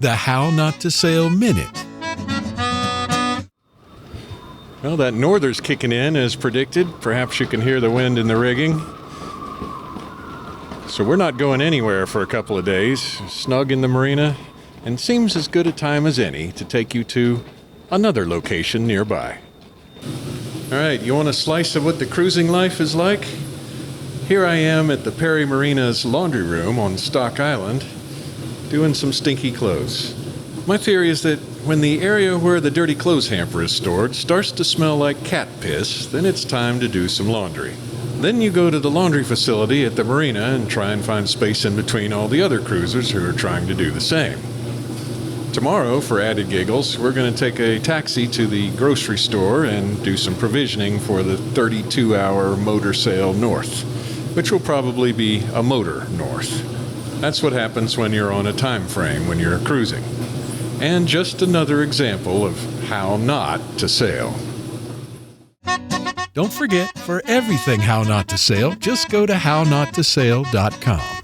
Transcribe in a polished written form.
The How Not to Sail Minute. Well, that norther's kicking in as predicted. Perhaps you can hear the wind in the rigging. So we're not going anywhere for a couple of days, snug in the marina, and seems as good a time as any to take you to another location nearby. All right, you want a slice of what the cruising life is like? Here I am at the Perry Marina's laundry room on Stock Island, doing some stinky clothes. My theory is that when the area where the dirty clothes hamper is stored starts to smell like cat piss, then it's time to do some laundry. Then you go to the laundry facility at the marina and try and find space in between all the other cruisers who are trying to do the same. Tomorrow, for added giggles, we're going to take a taxi to the grocery store and do some provisioning for the 32-hour motor sail north, which will probably be a motor north. That's what happens when you're on a time frame when you're cruising. And just another example of how not to sail. Don't forget, for everything How Not to Sail, just go to HowNotToSail.com.